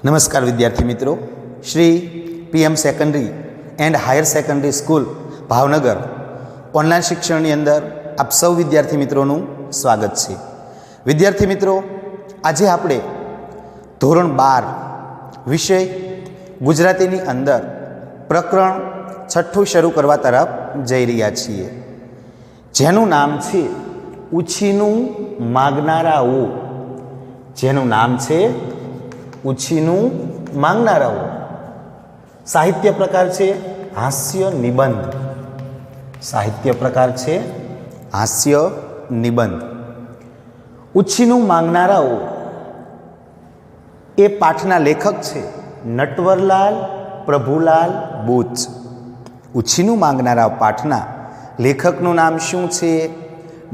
નમસ્કાર વિદ્યાર્થી મિત્રો, Shri PM secondary and higher secondary school Bhavnagar online શિક્ષણની અંદર આપ સૌ વિદ્યાર્થી મિત્રોનું સ્વાગત છે. વિદ્યાર્થી મિત્રો, આજે આપણે ધોરણ 12 વિષય ગુજરાતીની અંદર પ્રકરણ 6 શરૂ કરવા તરફ જઈ રહ્યા છીએ, જેનું નામ છે ઉછીનું માંગનારાઓ. જેનું નામ છે ઉછીનું માંગનારાઓ. સાહિત્ય પ્રકાર છે હાસ્ય નિબંધ. સાહિત્ય પ્રકાર છે હાસ્ય નિબંધ. ઉછીનું માંગનારાઓ એ પાઠના લેખક છે નટવરલાલ પ્રભુલાલ બુચ. ઉછીનું માંગનારાઓ પાઠના લેખકનું નામ શું છે?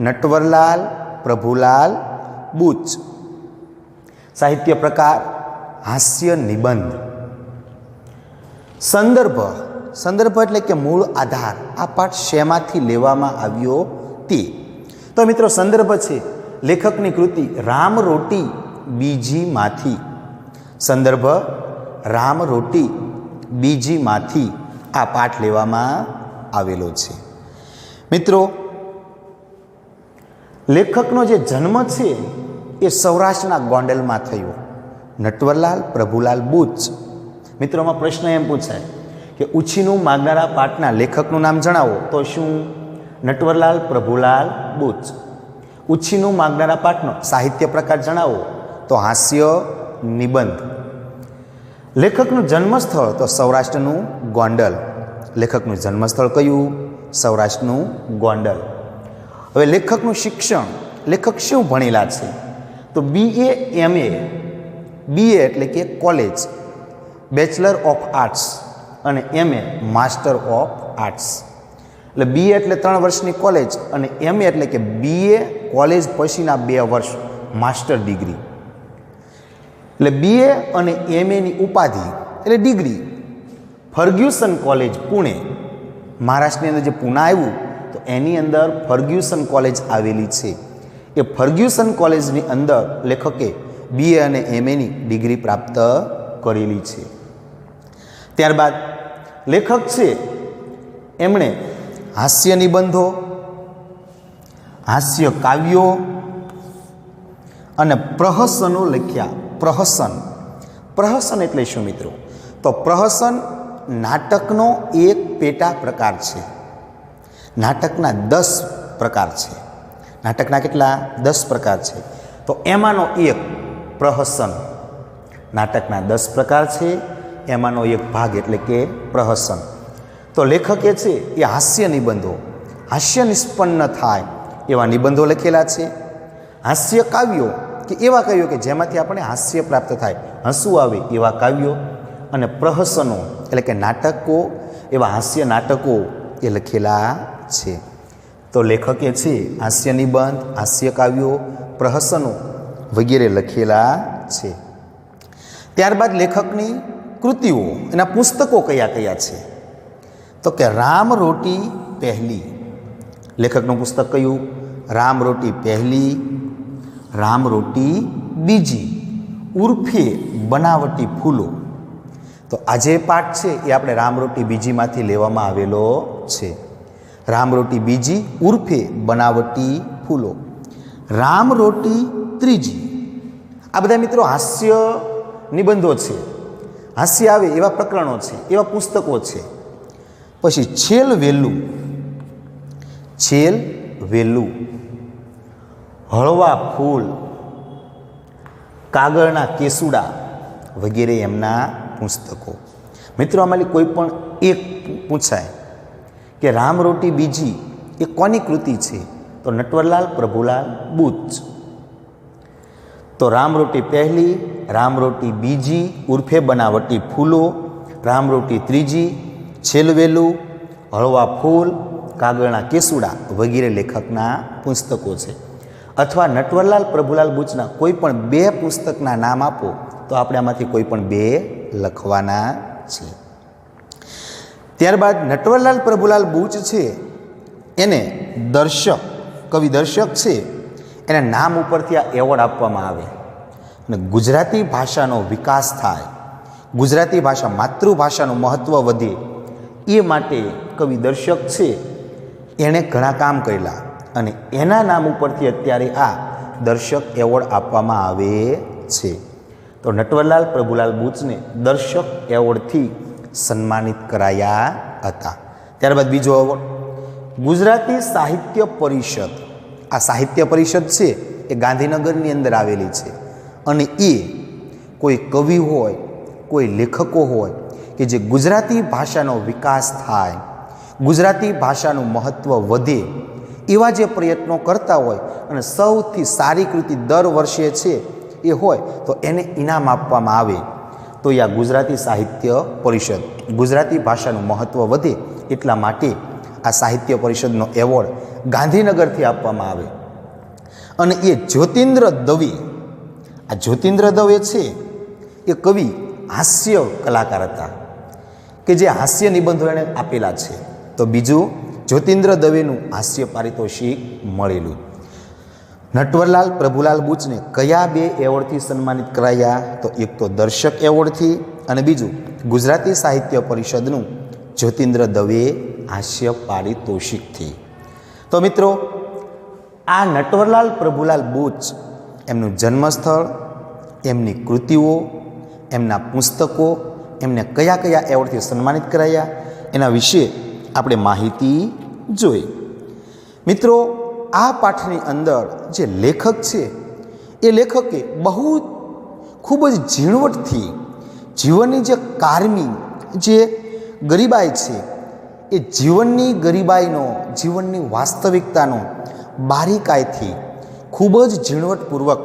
નટવરલાલ પ્રભુલાલ બુચ. સાહિત્ય પ્રકાર હાસ્ય નિબંધ. સંદર્ભ. સંદર્ભ એટલે કે મૂળ આધાર. આ પાઠ શેમાંથી લેવામાં આવ્યો તે. તો મિત્રો, સંદર્ભ છે લેખકની કૃતિ રામરોટી બીજીમાંથી. સંદર્ભ રામરોટી બીજીમાંથી આ પાઠ લેવામાં આવેલો છે. મિત્રો, લેખકનો જે જન્મ છે એ સૌરાષ્ટ્રના ગોંડલમાં થયો. નટવરલાલ પ્રભુલાલ બુચ. મિત્રોમાં પ્રશ્ન એમ પૂછાય કે ઉછીનું માંગનારા પાઠના લેખકનું નામ જણાવો, તો શું? નટવરલાલ પ્રભુલાલ બુચ. ઉછીનું માંગનારા પાઠનો સાહિત્ય પ્રકાર જણાવો, તો હાસ્ય નિબંધ. લેખકનું જન્મસ્થળ તો સૌરાષ્ટ્રનું ગોંડલ. લેખકનું જન્મસ્થળ કયું? સૌરાષ્ટ્રનું ગોંડલ. હવે લેખકનું શિક્ષણ, લેખક શું ભણેલા છે? તો BA MA. BA એટલે કે કોલેજ, બેચલર ઓફ આર્ટ્સ, અને MA માસ્ટર ઓફ આર્ટ્સ. એટલે BA એટલે 3 વર્ષની કોલેજ, અને MA એટલે કે BA કોલેજ પછીના 2 વર્ષ માસ્ટર ડિગ્રી. એટલે BA અને MA ની ઉપાધિ એટલે ડિગ્રી ફર્ગ્યુસન કોલેજ પુણે, મહારાષ્ટ્રની અંદર જે પૂના આવ્યું તો એની અંદર ફર્ગ્યુસન કોલેજ આવેલી છે. એ ફર્ગ્યુસન કોલેજની અંદર લેખકે BA અને MA ની ડિગ્રી પ્રાપ્ત કરેલી છે. ત્યારબાદ લેખક છે એમણે હાસ્ય નિબંધો, હાસ્ય કાવ્યો અને પ્રહસનો લખ્યા. પ્રહસન. પ્રહસન એટલે શું મિત્રો? તો પ્રહસન નાટકનો એક પેટા પ્રકાર છે. નાટકના 10 પ્રકાર છે. નાટકના કેટલા? 10 પ્રકાર છે. તો એમાંનો એક પ્રહસન. નાટકના 10 પ્રકાર છે, એમાંનો એક ભાગ એટલે કે પ્રહસન. તો લેખકે છે એ હાસ્ય નિબંધો, હાસ્ય નિષ્પન્ન થાય એવા નિબંધો લખેલા છે. હાસ્ય કાવ્યો કે એવા કાવ્યો કે જેમાંથી આપણે હાસ્ય પ્રાપ્ત થાય, હસવું આવે એવા કાવ્યો. અને પ્રહસનો એટલે કે નાટકો, એવા હાસ્ય નાટકો એ લખેલા છે. તો લેખકે છે હાસ્ય નિબંધ, હાસ્ય કાવ્યો, પ્રહસનો વગેરે લખેલા છે. ત્યારબાદ લેખકની કૃતિઓ, એના પુસ્તકો કયા કયા છે? તો કે રામરોટી પહેલી. લેખકનું પુસ્તક કયું? રામરોટી પહેલી, રામરોટી બીજી, ઉર્ફે બનાવટી ફૂલો. તો આ જે પાઠ છે એ આપણે રામરોટી બીજીમાંથી લેવામાં આવેલો છે. રામરોટી બીજી ઉર્ફે બનાવટી ફૂલો. રામરોટી ત્રીજી. આ બધા મિત્રો હાસ્ય નિબંધો છે, હાસ્ય આવે એવા પ્રકરણો છે, એવા પુસ્તકો છે. પછી છેલ વેલું. છેલ વેલું, હળવા ફૂલ, કાગળના કેસુડા વગેરે એમના પુસ્તકો. મિત્રો, આમાંથી કોઈ પણ એક પૂછાય કે રામરોટી બીજી એ કોની કૃતિ છે? તો નટવરલાલ પ્રભુલાલ બુચ. તો રામરોટી પહેલી, રામરોટી બીજી ઉર્ફે બનાવટી ફૂલો, રામરોટી ત્રીજી, છેલવેલું, હળવા ફૂલ, કાગળના કેસુડા વગેરે લેખકના પુસ્તકો છે. અથવા નટવરલાલ પ્રભુલાલ બુચના કોઈ પણ 2 પુસ્તકના નામ આપો તો આપણે આમાંથી કોઈ પણ 2 લખવાના છે. ત્યારબાદ નટવરલાલ પ્રભુલાલ બુચ છે એને દર્શક, કવિ દર્શક છે એના નામ ઉપરથી આ એવોર્ડ આપવામાં આવે અને ગુજરાતી ભાષાનો વિકાસ થાય ગુજરાતી ભાષા માતૃભાષાનું મહત્ત્વ વધે એ માટે કવિ દર્શક છે એણે ઘણા કામ કરેલા અને એના નામ ઉપરથી અત્યારે આ દર્શક એવોર્ડ આપવામાં આવે છે. તો નટવરલાલ પ્રભુલાલ બુચને દર્શક એવોર્ડથી સન્માનિત કરાયા હતા. ત્યારબાદ બીજો એવોર્ડ ગુજરાતી સાહિત્ય પરિષદ. આ સાહિત્ય પરિષદ છે એ ગાંધીનગરની અંદર આવેલી છે અને એ કોઈ કવિ હોય, કોઈ લેખકો હોય કે જે ગુજરાતી ભાષાનો વિકાસ થાય, ગુજરાતી ભાષાનું મહત્ત્વ વધે એવા જે પ્રયત્નો કરતા હોય અને સૌથી સારી કૃતિ દર વર્ષે છે એ હોય તો એને ઇનામ આપવામાં આવે. તો આ ગુજરાતી સાહિત્ય પરિષદ, ગુજરાતી ભાષાનું મહત્ત્વ વધે એટલા માટે આ સાહિત્ય પરિષદનો એવોર્ડ ગાંધીનગરથી આપવામાં આવે. અને એ જ્યોતિન્દ્ર દવે, આ જ્યોતિન્દ્ર દવે છે એ કવિ હાસ્ય કલાકાર હતા કે જે હાસ્ય નિબંધો એણે આપેલા છે. તો બીજું જ્યોતિન્દ્ર દવેનું હાસ્ય પારિતોષિક મળેલું. નટવરલાલ પ્રભુલાલ બુચને કયા 2 એવોર્ડથી સન્માનિત કરાયા? તો એક તો દર્શક એવોર્ડથી અને બીજું ગુજરાતી સાહિત્ય પરિષદનું જ્યોતિન્દ્ર દવે હાસ્ય પારિતોષિકથી. તો મિત્રો, આ નટવરલાલ પ્રભુલાલ બુચ એમનું જન્મસ્થળ, એમની કૃતિઓ, એમના પુસ્તકો, એમને કયા કયા એવોર્ડથી સન્માનિત કરાયા એના વિશે આપણે માહિતી જોઈ. મિત્રો, આ પાઠની અંદર જે લેખક છે એ લેખકે ખૂબ જ ઝીણવટથી જીવનની જે કારમી, જે ગરીબાઈ છે એ જીવનની ગરીબાઈનો, જીવનની વાસ્તવિકતાનો બારીકાઈથી ખૂબ જ ઝીણવટપૂર્વક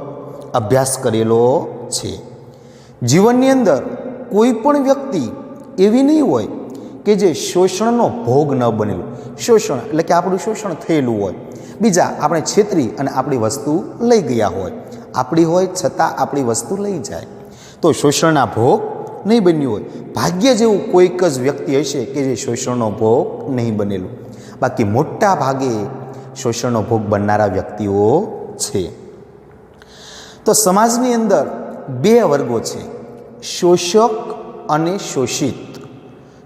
અભ્યાસ કરેલો છે. જીવનની અંદર કોઈ પણ વ્યક્તિ એવી નહીં હોય કે જે શોષણનો ભોગ ન બનેલું. શોષણ એટલે કે આપણું શોષણ થયેલું હોય, બીજા આપણે છેતરી અને આપણી વસ્તુ લઈ ગયા હોય, આપણી હોય છતાં આપણી વસ્તુ લઈ જાય તો શોષણના ભોગ નહીં બન્યું હોય. ભાગ્ય જેવું કોઈક જ વ્યક્તિ હશે કે જે શોષણનો ભોગ નહીં બનેલું. બાકી મોટા ભાગે શોષણનો ભોગ બનનારા વ્યક્તિઓ છે. તો સમાજની અંદર 2 વર્ગો છે, શોષક અને શોષિત.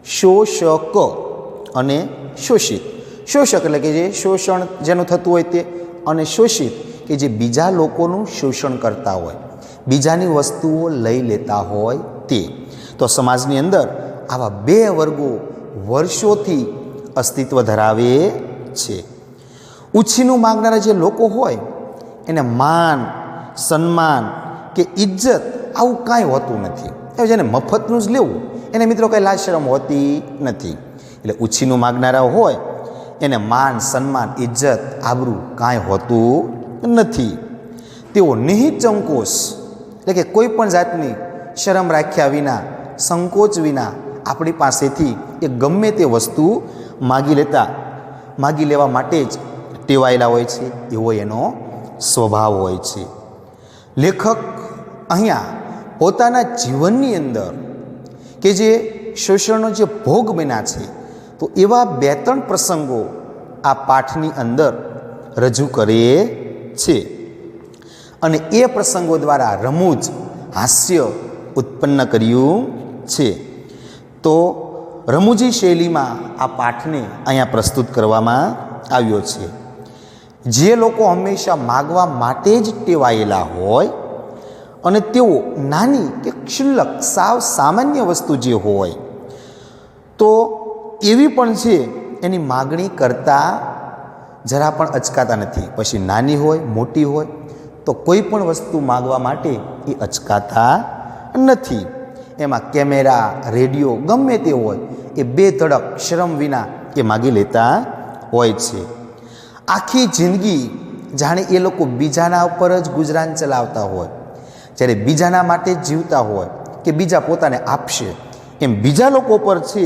શોષક અને શોષિત. શોષક એટલે કે જે શોષણ જેનું થતું હોય તે, અને શોષિત કે જે બીજા લોકોનું શોષણ કરતા હોય, બીજાની વસ્તુઓ લઈ લેતા હોય તે. તો સમાજની અંદર આવા 2 વર્ગો વર્ષોથી અસ્તિત્વ ધરાવે છે. ઉછીનું માગનારા જે લોકો હોય એને માન, સન્માન કે ઇજ્જત આવું કાંઈ હોતું નથી. હવે જેને મફતનું જ લેવું એને મિત્રો કંઈ લાજ શરમ હોતી નથી. એટલે ઉછીનું માગનારા હોય એને માન, સન્માન, ઇજ્જત, આબરૂ કાંઈ હોતું નથી. તેઓ નિહિત સંકોચ એટલે કે કોઈ પણ જાતની શરમ રાખ્યા વિના, સંકોચ વિના આપણી પાસેથી એ ગમે તે વસ્તુ માગી લેવા માટે જ ટેવાયેલા હોય છે. એવો એનો સ્વભાવ હોય છે. લેખક અહીંયા પોતાના જીવનની અંદર કે જે શોષણનો જે ભોગ બન્યા છે તો એવા 2-3 પ્રસંગો આ પાઠની અંદર રજૂ કરે છે અને એ પ્રસંગો દ્વારા રમૂજ, હાસ્ય ઉત્પન્ન કર્યું છે. તો રમૂજી શૈલીમાં આ પાઠને અહીંયા પ્રસ્તુત કરવામાં આવ્યો છે. જે લોકો હંમેશા માગવા માટે જ ટેવાયેલા હોય અને તેઓ નાની કે ક્ષુલ્લક સાવ સામાન્ય વસ્તુ જે હોય તો એવી પણ છે એની માગણી કરતાં જરા પણ અચકાતા નથી. પછી નાની હોય, મોટી હોય તો કોઈ પણ વસ્તુ માગવા માટે એ અચકાતા નથી. એમાં કેમેરા, રેડિયો ગમે તે હોય એ બેધડક શરમ વિના એ માગી લેતા હોય છે. આખી જિંદગી જાણે એ લોકો બીજાના ઉપર જ ગુજરાન ચલાવતા હોય, જ્યારે બીજાના માટે જ જીવતા હોય કે બીજા પોતાને આપશે એમ બીજા લોકો પર છે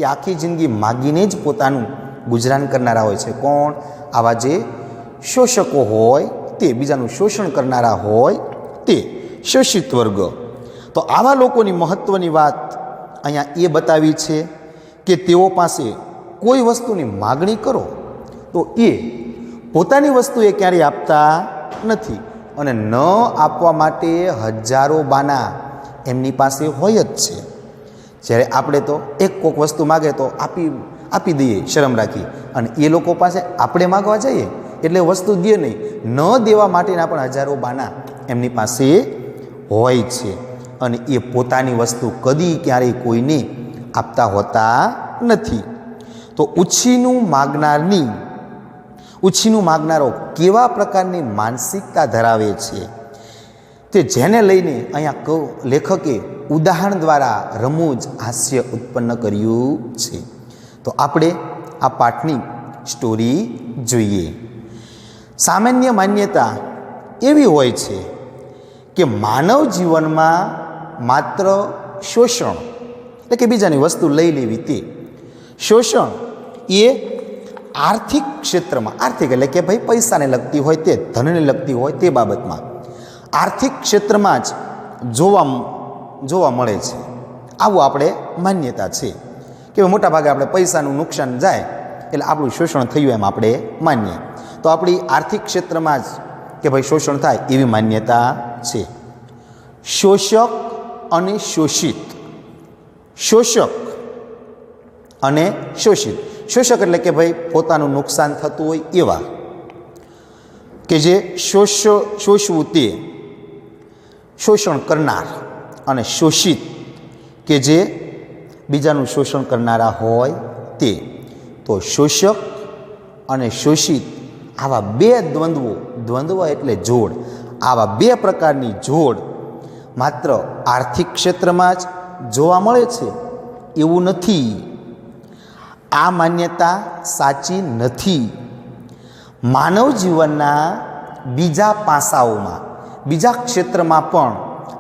એ આખી જિંદગી માગીને જ પોતાનું ગુજરાન કરનારા હોય છે. કોણ? આવા જે શોષકો હોય તે, બીજાનું શોષણ કરનારા હોય તે શોષિત વર્ગ. તો આવા લોકોની મહત્ત્વની વાત અહીંયા એ બતાવી છે કે તેઓ પાસે કોઈ વસ્તુની માગણી કરો તો એ પોતાની વસ્તુ એ ક્યારેય આપતા નથી અને ન આપવા માટે હજારો બાના એમની પાસે હોય જ છે. જ્યારે આપણે તો કોઈક વસ્તુ માગે તો આપી દઈએ શરમ રાખી, અને એ લોકો પાસે આપણે માગવા જઈએ એટલે વસ્તુ દે નહીં. ન દેવા માટેના પણ હજારો બાના એમની પાસે હોય છે, અને એ પોતાની વસ્તુ કદી ક્યારેય કોઈને આપતા હોતા નથી. તો ઉછીનું માગનારો કેવા પ્રકારની માનસિકતા ધરાવે છે તે જેને લઈને અહીંયા લેખકે ઉદાહરણ દ્વારા રમૂજ હાસ્ય ઉત્પન્ન કર્યું છે. તો આપણે આ પાઠની સ્ટોરી જોઈએ. સામાન્ય માન્યતા એવી હોય છે કે માનવ જીવનમાં માત્ર શોષણ એટલે કે બીજાની વસ્તુ લઈ લેવી, તે શોષણ એ આર્થિક ક્ષેત્રમાં, આર્થિક એટલે કે ભાઈ પૈસાને લગતી હોય તે, ધનને લગતી હોય તે બાબતમાં આર્થિક ક્ષેત્રમાં જ જોવા મળે છે. આવું આપણે માન્યતા છે કે મોટા ભાગે આપણે પૈસાનું નુકસાન જાય એટલે આપણું શોષણ થયું એમ આપણે માનીએ. તો આપણી આર્થિક ક્ષેત્રમાં જ કે ભાઈ શોષણ થાય એવી માન્યતા છે. શોષક અને શોષિત, શોષક અને શોષિત. શોષક એટલે કે ભાઈ પોતાનું નુકસાન થતું હોય એવા, કે જે શોષવું તે શોષણ કરનાર, અને શોષિત કે જે બીજાનું શોષણ કરનારા હોય તે. તો શોષક અને શોષિત આવા બે દ્વંદ્વ એટલે જોડ, આવા બે પ્રકારની જોડ માત્ર આર્થિક ક્ષેત્રમાં જ જોવા મળે છે એવું નથી. આ માન્યતા સાચી નથી. માનવ જીવનના બીજા પાસાઓમાં, બીજા ક્ષેત્રમાં પણ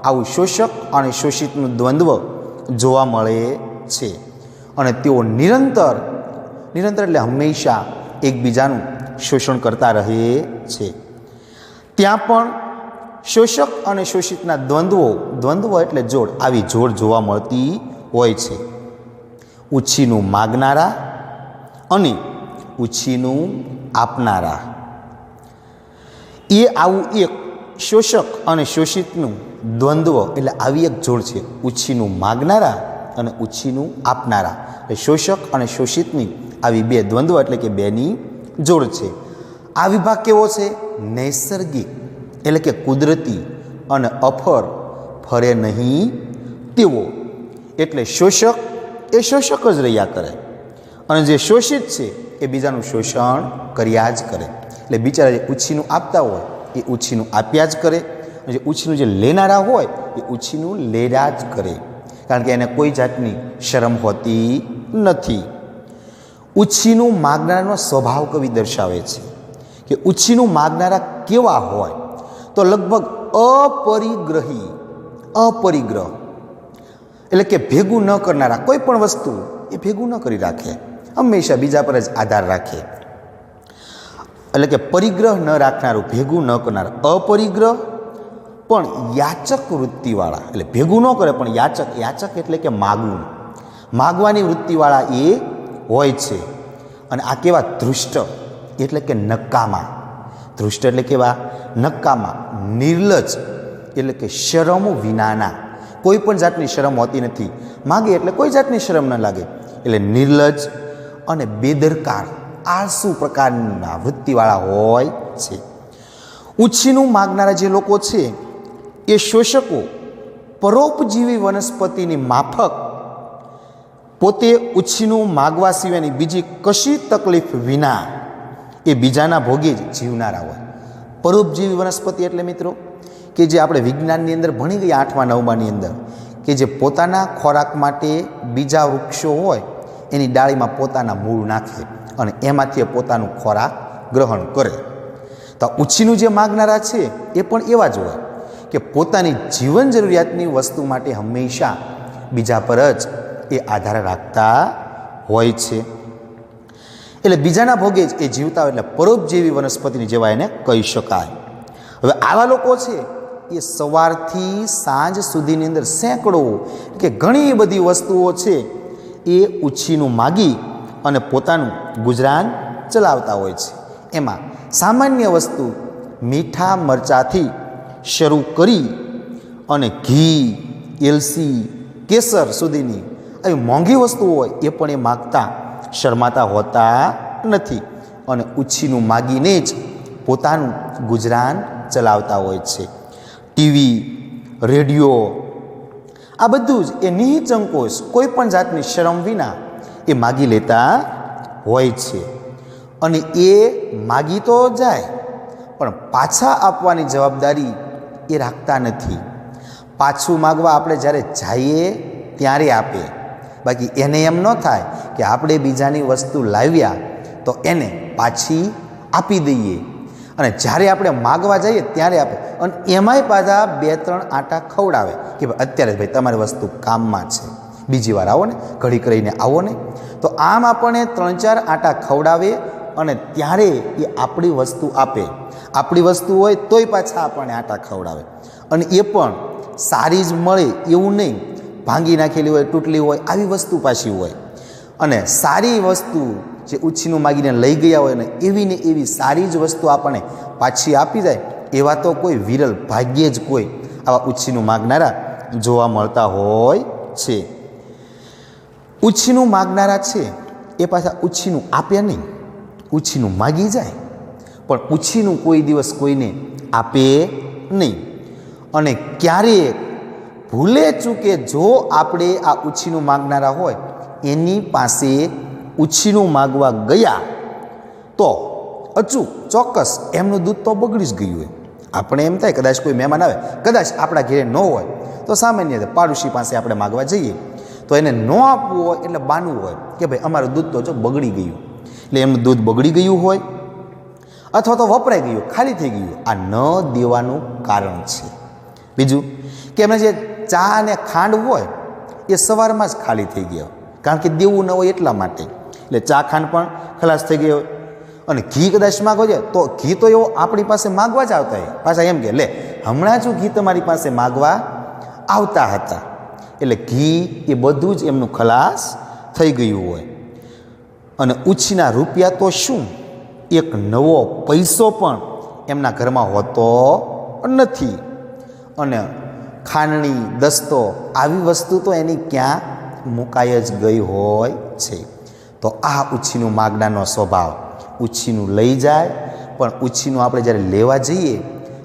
આવું શોષક અને શોષિતનું દ્વંદ્વ જોવા મળે છે, અને તેઓ નિરંતર એટલે હંમેશા એકબીજાનું શોષણ કરતા રહે છે. ત્યાં પણ શોષક અને શોષિતના દ્વંદ્વ એટલે જોડ, આવી જોડ જોવા મળતી હોય છે. ઉછીનું માગનારા અને ઉછીનું આપનારા, એ આવું એક શોષક અને શોષિતનું દ્વંદ્વ એટલે આવી એક જોડ છે. ઉછીનું માગનારા અને ઉછીનું આપનારા, એટલે શોષક અને શોષિતની આવી બે દ્વંદ્વ એટલે કે બેની જોડ છે. આ વિભાગ કેવો છે? નૈસર્ગિક એટલે કે કુદરતી અને ફરે નહીં તેવો. એટલે શોષક એ શોષક જ રહ્યા કરે, અને જે શોષિત છે એ બીજાનું શોષણ કર્યા જ કરે. એટલે બિચારા જે ઉછીનું આપતા હોય એ ઉછીનું આપ્યા જ કરે, અને જે ઉછીનું જે લેનારા હોય એ ઉછીનું લેરા જ કરે, કારણ કે એને કોઈ જાતની શરમ હોતી નથી. ઉછીનું માગનારાનો સ્વભાવ કવિ દર્શાવે છે કે ઉછીનું માગનારા કેવા હોય, તો લગભગ અપરિગ્રહ એટલે કે ભેગું ન કરનારા, કોઈ પણ વસ્તુ એ ભેગું ન કરી રાખે, હંમેશા બીજા પર જ આધાર રાખે. એટલે કે પરિગ્રહ ન રાખનારું, ભેગું ન કરનાર. અપરિગ્રહ પણ યાચક વૃત્તિવાળા, એટલે ભેગું ન કરે પણ યાચક એટલે કે માગવાની વૃત્તિવાળા એ હોય છે. અને આ કેવા? ધૃષ્ટ એટલે કે નકામા. ધૃષ્ટ એટલે કેવા? નકામા. નિર્લજ એટલે કે શરમ વિનાના, કોઈ પણ જાતની શરમ હોતી નથી, માગે એટલે કોઈ જાતની શરમ ન લાગે, એટલે નિર્લજ અને બેદરકાર, આળસુ પ્રકારના વૃત્તિવાળા હોય છે. ઉછીનું માગનારા જે લોકો છે એ શોષકો પરોપજીવી વનસ્પતિની માફક પોતે ઉછીનું માગવા સિવાયની બીજી કશી તકલીફ વિના એ બીજાના ભોગે જ જીવનારા હોય. પરોપજીવી વનસ્પતિ એટલે મિત્રો કે જે આપણે વિજ્ઞાનની અંદર ભણી ગયા 8મા 9માની અંદર, કે જે પોતાના ખોરાક માટે બીજા વૃક્ષો હોય એની ડાળીમાં પોતાના મૂળ નાખે અને એમાંથી પોતાનું ખોરાક ગ્રહણ કરે. તો ઉછીનું જે માગનારા છે એ પણ એવા જ હોય કે પોતાની જીવન જરૂરિયાતની વસ્તુ માટે હંમેશા બીજા પર જ એ આધાર રાખતા હોય છે. એટલે બીજાના ભોગે જ એ જીવતા હોય, એટલે પરોપજીવી વનસ્પતિની જેવા એને કહી શકાય. હવે આવા લોકો છે એ સવારથી સાંજ સુધીની અંદર સેંકડો કે ઘણી બધી વસ્તુઓ છે એ ઉછીનું માગી અને પોતાનું ગુજરાન ચલાવતા હોય છે. એમાં સામાન્ય વસ્તુ મીઠા મરચાંથી શરૂ કરી અને ઘી, એલસી, કેસર સુધીની આવી મોંઘી વસ્તુઓ હોય એ પણ એ માગતા શરમાતા હોતા નથી અને ઉછીનું માગીને જ પોતાનું ગુજરાન ચલાવતા હોય છે. ટીવી, રેડિયો આ બધું જ એ નિઃસંકોચ કોઈ પણ જાતની શરમ વિના એ માગી લેતા હોય છે. અને એ માગી તો જાય પણ પાછા આપવાની જવાબદારી એ રાખતા નથી. પાછું માગવા આપણે જ્યારે જઈએ ત્યારે આપે, બાકી એને એમ ન થાય કે આપણે બીજાની વસ્તુ લાવ્યા તો એને પાછી આપી દઈએ, અને જ્યારે આપણે માગવા જઈએ ત્યારે આપે, અને એમાંય પાછા 2-3 આંટા ખવડાવે કે ભાઈ અત્યારે ભાઈ તમારી વસ્તુ કામમાં છે, બીજી વાર આવો ને, ઘડી કરીને આવો ને. તો આમ આપણને 3-4 આંટા ખવડાવે અને ત્યારે એ આપણી વસ્તુ આપે. આપણી વસ્તુ હોય તોય પાછા આપણને આંટા ખવડાવે, અને એ પણ સારી જ મળે એવું નહીં, ભાંગી નાખેલી હોય, તૂટેલી હોય, આવી વસ્તુ પાછી હોય. અને સારી વસ્તુ જે ઉછીનું માગીને લઈ ગયા હોય ને એવી સારી જ વસ્તુ આપણને પાછી આપી જાય, એવા તો કોઈ વિરલ ભાગ્યે જ કોઈ આવા ઉછીનું માગનારા જોવા મળતા હોય છે. ઉછીનું માગનારા છે એ પાછા ઉછીનું આપે નહીં, ઉછીનું માગી જાય પણ ઉછીનું કોઈ દિવસ કોઈને આપે નહીં. અને ક્યારેક ભૂલે ચૂકે જો આપણે આ ઉછીનું માગનારા હોય એની પાસે ઉછીનું માગવા ગયા તો અચૂક ચોક્કસ એમનું દૂધ તો બગડી જ ગયું હોય. આપણે એમ થાય કદાચ કોઈ મહેમાન આવે, કદાચ આપણા ઘરે ન હોય તો સામાન્ય પાડોશી પાસે આપણે માગવા જઈએ તો એને ન આપવું હોય એટલે બાનવું હોય કે ભાઈ અમારું દૂધ તો જો બગડી ગયું, એટલે એમનું દૂધ બગડી ગયું હોય અથવા તો વપરાઈ ગયું, ખાલી થઈ ગયું. આ ન દેવાનું કારણ છે. બીજું કે એમને જે ચા અને ખાંડ હોય એ સવારમાં જ ખાલી થઈ ગયા, કારણ કે દેવું ન હોય એટલા માટે. એટલે ચા ખાંડ પણ ખલાસ થઈ ગઈ હોય. અને ઘી કદાચ માગો છે તો ઘી તો એવો આપણી પાસે માગવા જ આવતા હોય, પાછા એમ કે લે હમણાં જ ઘી તમારી પાસે માગવા આવતા હતા, એટલે ઘી એ બધું જ એમનું ખલાસ થઈ ગયું હોય. અને ઉછીના રૂપિયા તો શું, એક નવો પૈસો પણ એમના ઘરમાં હોતો નથી. અને ખાંડણી, દસ્તો આવી વસ્તુ તો એની ક્યાં મુકાઈ જ ગઈ હોય છે. તો આ ઉછીનું માગનારનો સ્વભાવ, ઉછીનું લઈ જાય પણ ઉછીનું આપણે જ્યારે લેવા જઈએ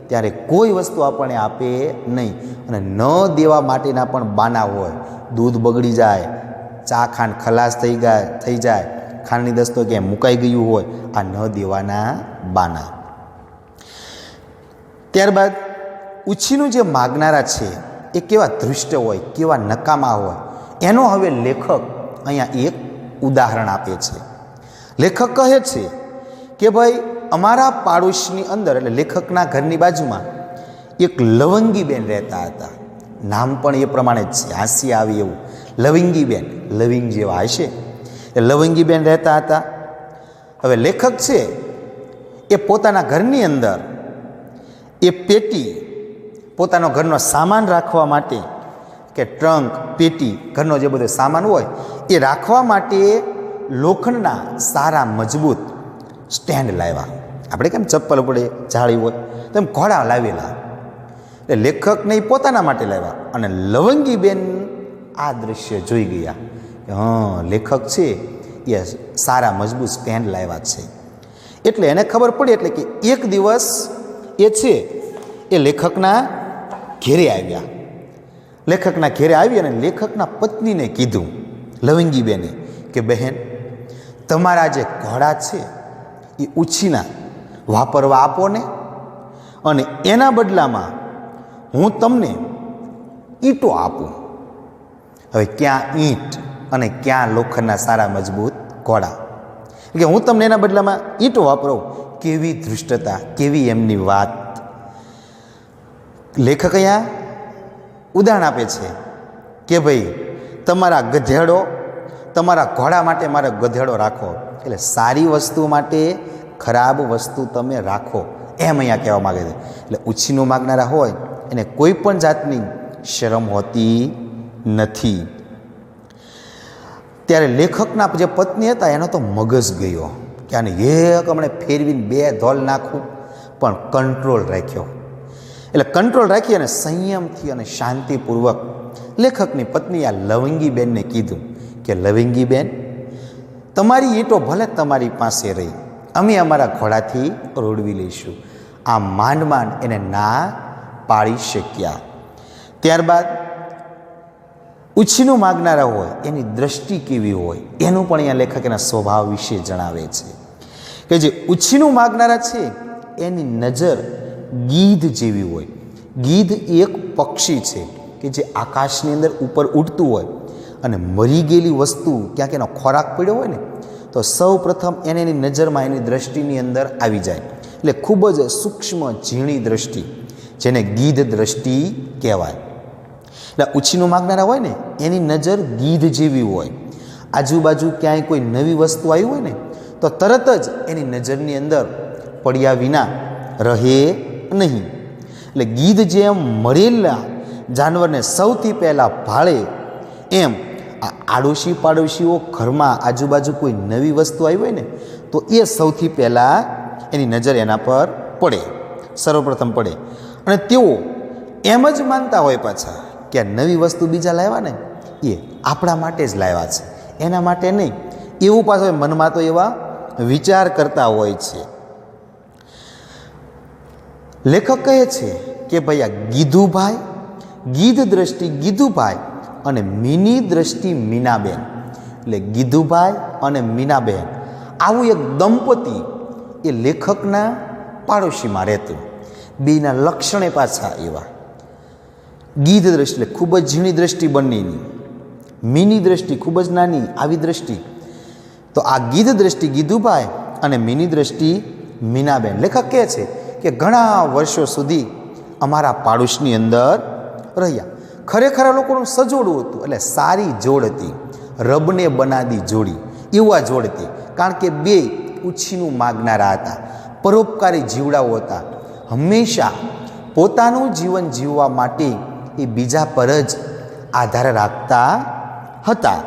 ત્યારે કોઈ વસ્તુ આપણને આપે નહીં, અને ન દેવા માટેના પણ બાના હોય. દૂધ બગડી જાય, ચા ખાંડ ખલાસ થઈ જાય, ખાંડની દસ્તો ક્યાંય મુકાઈ ગયું હોય, આ ન દેવાના બાના. ત્યારબાદ ઉછીનું જે માગનારા છે એ કેવા ધૃષ્ટ હોય, કેવા નકામા હોય, એનો હવે લેખક અહીંયા એક ઉદાહરણ આપે છે. લેખક કહે છે કે ભાઈ અમારા પાડોશની અંદર, એટલે લેખકના ઘરની બાજુમાં એક લવંગીબેન રહેતા હતા. નામ પણ એ પ્રમાણે જ છે, હાસ્ય આવી એવું, લવિંગીબેન, લવિંગ જેવા હશે એ લવંગીબેન રહેતા હતા. હવે લેખક છે એ પોતાના ઘરની અંદર એ પેટી, પોતાનો ઘરનો સામાન રાખવા માટે, કે ટ્રંક, પેટી, ઘરનો જે બધો સામાન હોય એ રાખવા માટે લોખંડના સારા મજબૂત સ્ટેન્ડ લાવ્યા. આપણે કેમ ચપ્પલ પડે જાળી હોય તો એમ ઘોડા લાવેલા, એટલે લેખકને એ પોતાના માટે લાવ્યા. અને લવંગીબેન આ દ્રશ્ય જોઈ ગયા કે લેખક છે એ સારા મજબૂત સ્ટેન્ડ લાવ્યા છે. એટલે એને ખબર પડી, એટલે કે એક દિવસ એ છે એ લેખકના ઘેરે આવ્યા. લેખકના ઘેરે આવી અને લેખકના પત્નીને કીધું, લવંગીબેને, કે બહેન તમારા જે ઘોડા છે એ ઉછીના વાપરવા આપો ને, અને એના બદલામાં હું તમને ઈંટો આપું. હવે ક્યાં ઈંટ અને ક્યાં લોખંડના સારા મજબૂત ઘોડા, કે હું તમને એના બદલામાં ઈંટો વાપરું. કેવી ધૃષ્ટતા, કેવી એમની વાત. લેખક અહીંયા ઉદાહરણ આપે છે કે ભાઈ તમારા ગધેડો, તમારા ઘોડા માટે મારે ગધેડો રાખો, એટલે સારી વસ્તુ માટે ખરાબ વસ્તુ તમે રાખો, એમ અહીંયા કહેવા માગે છે. એટલે ઉછીનું માગનારા હોય એને કોઈ પણ જાતની શરમ હોતી નથી. ત્યારે લેખકના જે પત્ની હતા એનો તો મગજ ગયો કે આને એક હમણે ફેરવીને 2 ધોલ નાખું, પણ કંટ્રોલ રાખ્યો. એટલે કંટ્રોલ રાખી અને સંયમથી અને શાંતિપૂર્વક લેખકની પત્ની આ લવિંગીબેનને કીધું કે લવિંગીબેન, તમારી ઈંટો ભલે તમારી પાસે રહી, અમે અમારા ઘોડાથી રોડવી લઈશું. આ માંડ માંડ એને ના પાડી શક્યા. ત્યારબાદ ઉછીનું માગનારા હોય એની દ્રષ્ટિ કેવી હોય એનું પણ અહીંયા લેખક એના સ્વભાવ વિશે જણાવે છે કે જે ઉછીનું માગનારા છે એની નજર ગીધ જેવી હોય. ગીધ એક પક્ષી છે કે જે આકાશની અંદર ઉપર ઉડતું હોય અને મરી ગયેલી વસ્તુ ક્યાંક એનો ખોરાક પડ્યો હોય ને તો સૌ પ્રથમ એની નજરમાં એની દ્રષ્ટિની અંદર આવી જાય. એટલે ખૂબ જ સૂક્ષ્મ ઝીણી દ્રષ્ટિ, જેને ગીધ દ્રષ્ટિ કહેવાય. એટલે ઉછીનું માગનારા હોય ને એની નજર ગીધ જેવી હોય. આજુબાજુ ક્યાંય કોઈ નવી વસ્તુ આવી હોય ને તો તરત જ એની નજરની અંદર પડ્યા વિના રહે નહીં. એટલે ગીધ જેમ મરેલા જાનવરને સૌથી પહેલાં ભાળે એમ આ આડોશી પાડોશીઓ ઘરમાં આજુબાજુ કોઈ નવી વસ્તુ આવી હોય ને તો એ સૌથી પહેલાં એની નજર એના પર પડે, સર્વપ્રથમ પડે. અને તેઓ એમ જ માનતા હોય પાછા કે આ નવી વસ્તુ બીજા લાવ્યા ને એ આપણા માટે જ લાવ્યા છે, એના માટે નહીં. એવું પાછું મનમાં તો એવા વિચાર કરતા હોય છે. લેખક કહે છે કે ભાઈ આ ગીધુભાઈ, ગીધ દ્રષ્ટિ ગીધુભાઈ અને મીની દ્રષ્ટિ મીનાબેન, એટલે ગીધુભાઈ અને મીનાબેન આવું એક દંપતી એ લેખકના પાડોશીમાં રહેતું. બેના લક્ષણે પાછા એવા. ગીધ દ્રષ્ટિ એટલે ખૂબ જ ઝીણી દ્રષ્ટિ બંનેની, મીની દ્રષ્ટિ ખૂબ જ નાની આવી દ્રષ્ટિ. તો આ ગીધ દ્રષ્ટિ ગીધુભાઈ અને મીની દ્રષ્ટિ મીનાબેન. લેખક કહે છે કે ઘણા વર્ષો સુધી અમારા પાડોશની અંદર રહ્યા. ખરેખર આ લોકોનું સજોડું હતું, એટલે સારી જોડ હતી, રબને બનાદી જોડી એવા જોડ હતી. કારણ કે બે ઉછીનું માગનારા હતા, પરોપકારી જીવડાઓ હતા. હંમેશા પોતાનું જીવન જીવવા માટે એ બીજા પર જ આધાર રાખતા હતા.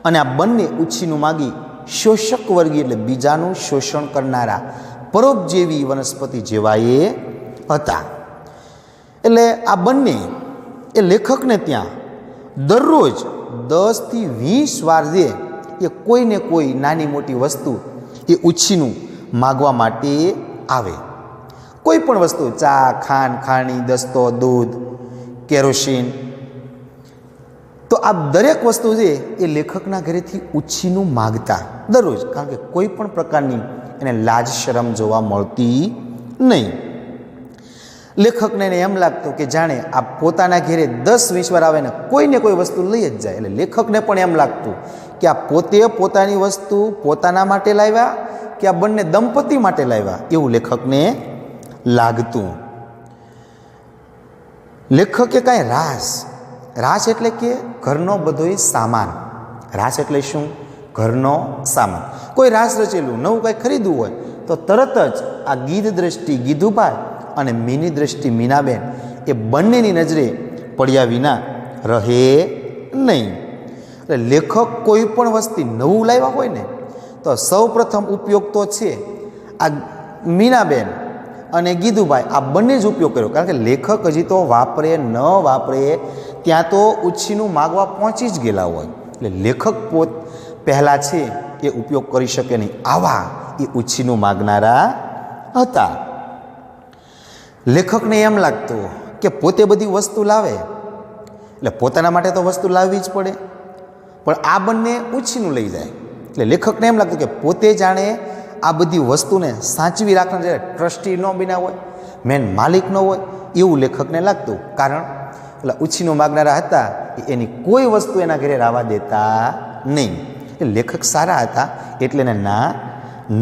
અને આ બંને ઉછીનું માગી શોષક વર્ગી એટલે બીજાનું શોષણ કરનારા પરોપજીવી વનસ્પતિ જેવા એ હતા. એટલે આ બંને એ લેખકને ત્યાં દરરોજ 10 થી 20 વાર દે એ કોઈને કોઈ નાની મોટી વસ્તુ એ ઉછીનું માગવા માટે આવે. કોઈ પણ વસ્તુ, ચા, ખાંડ, ખાણી, દસ્તો, દૂધ, કેરોસીન, તો આ દરેક વસ્તુ છે એ લેખકના ઘરેથી ઉછીનું માગતા દરરોજ. કારણ કે કોઈ પણ પ્રકારની એને લાજ શરમ જોવા મળતી નહીં. લેખકને એમ લાગતું કે જાણે આ પોતાના ઘેરે 10-20 વાર આવે ને કોઈને કોઈ વસ્તુ લઈ જ જાય. એટલે લેખકને પણ એમ લાગતું કે આ પોતે પોતાની વસ્તુ પોતાના માટે લાવ્યા કે આ બંને દંપતી માટે લાવ્યા, એવું લેખકને લાગતું. લેખકે કાંઈ રાસ એટલે કે ઘરનો બધોય સામાન. રાસ એટલે શું? ઘરનો સામાન. કોઈ રાસ રચેલું નવું કંઈ ખરીદવું હોય તો તરત જ આ ગીધ દ્રષ્ટિ ગીધુભાઈ અને મીની દ્રષ્ટિ મીનાબેન એ બંનેની નજરે પડ્યા વિના રહે નહીં. એટલે લેખક કોઈ પણ વસ્તુ નવું લાવ્યા હોય ને તો સૌ પ્રથમ ઉપયોગ તો છે આ મીનાબેન અને ગીધુભાઈ આ બંને જ ઉપયોગ કર્યો. કારણ કે લેખક હજી તો વાપરે ન વાપરે ત્યાં તો ઉછીનું માગવા પહોંચી જ ગયેલા હોય. એટલે લેખક પોત પહેલાં છે એ ઉપયોગ કરી શકે નહીં. આવા એ ઉછીનું માગનારા હતા. લેખકને એમ લાગતું કે પોતે બધી વસ્તુ લાવે એટલે પોતાના માટે તો વસ્તુ લાવવી જ પડે, પણ આ બંને ઉછીનું લઈ જાય. એટલે લેખકને એમ લાગતું કે પોતે જાણે આ બધી વસ્તુને સાચવી રાખનાર જ્યારે ટ્રસ્ટી ન બન્યા હોય, મેન માલિક ન હોય એવું લેખકને લાગતું. કારણ એટલે ઉછીનું માગનારા હતા એની કોઈ વસ્તુ એના ઘરે રાવા દેતા નહીં. એટલે લેખક સારા હતા એટલે એને ના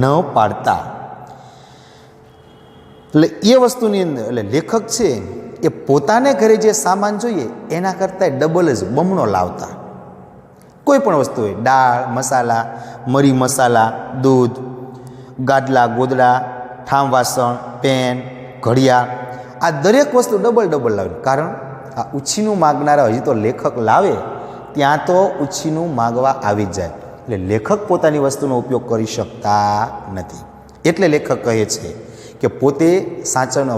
ન પાડતા. એટલે એ વસ્તુની અંદર એટલે લેખક છે એ પોતાને ઘરે જે સામાન જોઈએ એના કરતાં ડબલ જ બમણો લાવતા. કોઈ પણ વસ્તુ હોય, દાળ, મસાલા, મરી મસાલા, દૂધ, ગાદલા ગોદડા, ઠામ વાસણ, પેન, ઘડિયાળ, આ દરેક વસ્તુ ડબલ લાવે. કારણ આ ઉછીનું માગનારા હજી તો લેખક લાવે ત્યાં તો ઉછીનું માગવા આવી જ જાય. એટલે લેખક પોતાની વસ્તુનો ઉપયોગ કરી શકતા નથી. એટલે લેખક કહે છે કે પોતે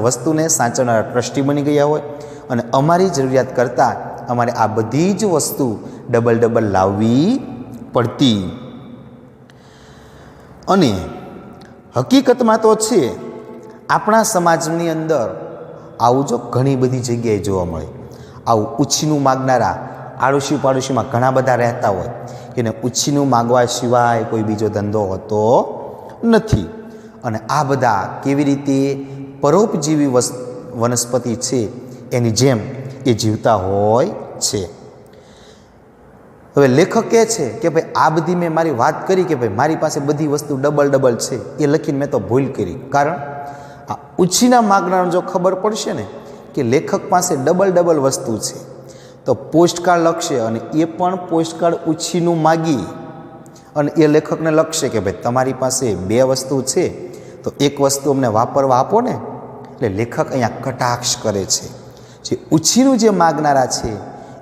વસ્તુને સાચવનારા ટ્રસ્ટી બની ગયા હોય અને અમારી જરૂરિયાત કરતાં અમારે આ બધી જ વસ્તુ ડબલ ડબલ લાવવી પડતી. અને હકીકતમાં તો છે આપણા સમાજની અંદર આવું જો ઘણી બધી જગ્યાએ જોવા મળે. આવું ઉછીનું માગનારા આડોશી પાડોશીમાં ઘણા બધા રહેતા હોય એને ઉછીનું માગવા સિવાય કોઈ બીજો ધંધો હોતો નથી. અને આ બધા કેવી રીતે પરોપજીવી વનસ્પતિ છે એની જેમ એ જીવતા હોય છે. હવે લેખક કહે છે કે ભાઈ આ બધી મેં મારી વાત કરી કે ભાઈ મારી પાસે બધી વસ્તુ ડબલ ડબલ છે એ લખીને મેં તો ભૂલ કરી. કારણ આ ઉછીના માગનારને જો ખબર પડશે ને કે લેખક પાસે ડબલ ડબલ વસ્તુ છે તો પોસ્ટકાર્ડ લખશે અને એ પણ પોસ્ટકાર્ડ ઉછીનું માગી અને એ લેખકને લખશે કે ભાઈ તમારી પાસે બે વસ્તુ છે તો એક વસ્તુ અમને વાપરવા આપો ને. એટલે લેખક અહીંયા કટાક્ષ કરે છે. જે ઉછીનું જે માગનારા છે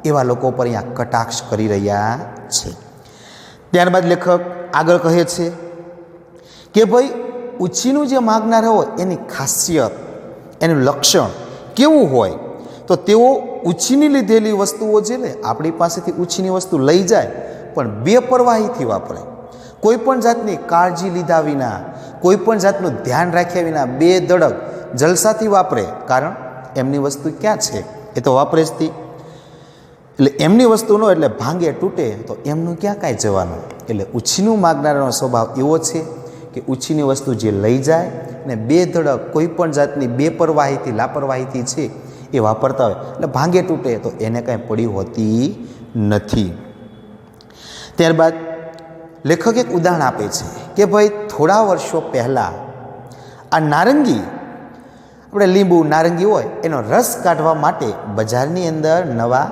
એવા લોકો પર અહીંયા કટાક્ષ કરી રહ્યા છે. ત્યારબાદ લેખક આગળ કહે છે કે ભાઈ ઉછીનું જે માગનારા હોય એની ખાસિયત એનું લક્ષણ કેવું હોય તો તેઓ ઉછીની લીધેલી વસ્તુઓ છે ને આપણી પાસેથી ઉછીની વસ્તુ લઈ જાય પણ બેપરવાહીથી વાપરે. કોઈ પણ જાતની કાળજી લીધા વિના, કોઈ પણ જાતનું ધ્યાન રાખ્યા વિના બે ધડક જલસાથી વાપરે. કારણ એમની વસ્તુ ક્યાં છે એ તો વાપરે જ તી. એટલે એમની વસ્તુનો એટલે ભાંગે તૂટે તો એમનું ક્યાં કાંઈ જવાનું. એટલે ઉછીનું માગનારાનો સ્વભાવ એવો છે કે ઉછીની વસ્તુ જે લઈ જાય ને બે ધડક કોઈ પણ જાતની બેપરવાહીથી લાપરવાહીથી છે એ વાપરતા હોય એટલે ભાંગે તૂટે તો એને કાંઈ પડી હોતી નથી. ત્યારબાદ લેખક એક ઉદાહરણ આપે છે કે ભાઈ થોડા વર્ષો પહેલાં આ નારંગી, આપણે લીંબુ નારંગી હોય એનો રસ કાઢવા માટે બજારની અંદર નવા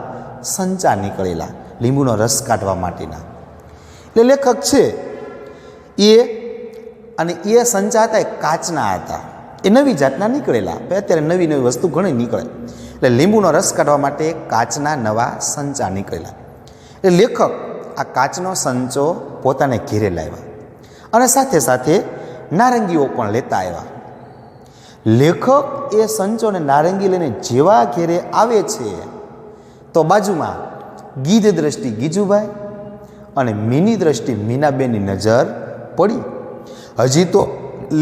સંચા નીકળેલા લીંબુનો રસ કાઢવા માટેના. એટલે લેખક છે એ સંચા હતા એ કાચના હતા, એ નવી જાતના નીકળેલા. અત્યારે નવી નવી વસ્તુ ઘણી નીકળે. એટલે લીંબુનો રસ કાઢવા માટે કાચના નવા સંચા નીકળેલા. એટલે લેખક આ કાચનો સંચો પોતાને ઘેરે લાવ્યા અને સાથે સાથે નારંગીઓ પણ લેતા આવ્યા. લેખક એ સંચો ને નારંગી લઈને જેવા ઘેરે આવે છે તો બાજુમાં ગીધ દ્રષ્ટિ ગીજુભાઈ અને મીની દ્રષ્ટિ મીનાબેનની નજર પડી. હજી તો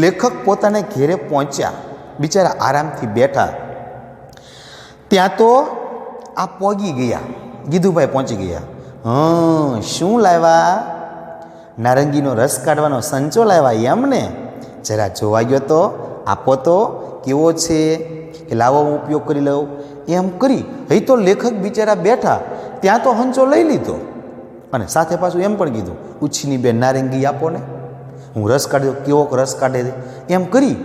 લેખક પોતાને ઘેરે પહોંચ્યા, બિચારા આરામથી બેઠા, ત્યાં તો આ પોગી ગયા, ગીધુભાઈ પહોંચી ગયા. શું લાવ્યા? નારંગીનો રસ કાઢવાનો સંચો લાવ્યા એમને? જરા જોવા ગયો તો આપો તો કેવો છે કે લાવો હું ઉપયોગ કરી લઉં એમ કરી. હઈ તો લેખક બિચારા બેઠા ત્યાં તો હંચો લઈ લીધો અને સાથે પાછું એમ પણ કીધું ઉછીની બે નારંગી આપો ને, હું રસ કાઢી દઉં, કેવો રસ કાઢે એમ કરી.